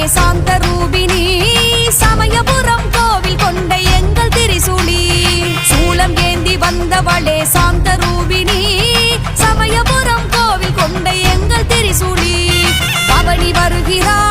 சாந்த ரூபிணி சமயபுரம் கோவில் கொண்ட எங்கள் திரிசூலி சூலம் ஏந்தி வந்தவளே சாந்த ரூபிணி சமயபுரம் கோவில் கொண்ட எங்கள் திரிசூலி பவனி வருகிறார்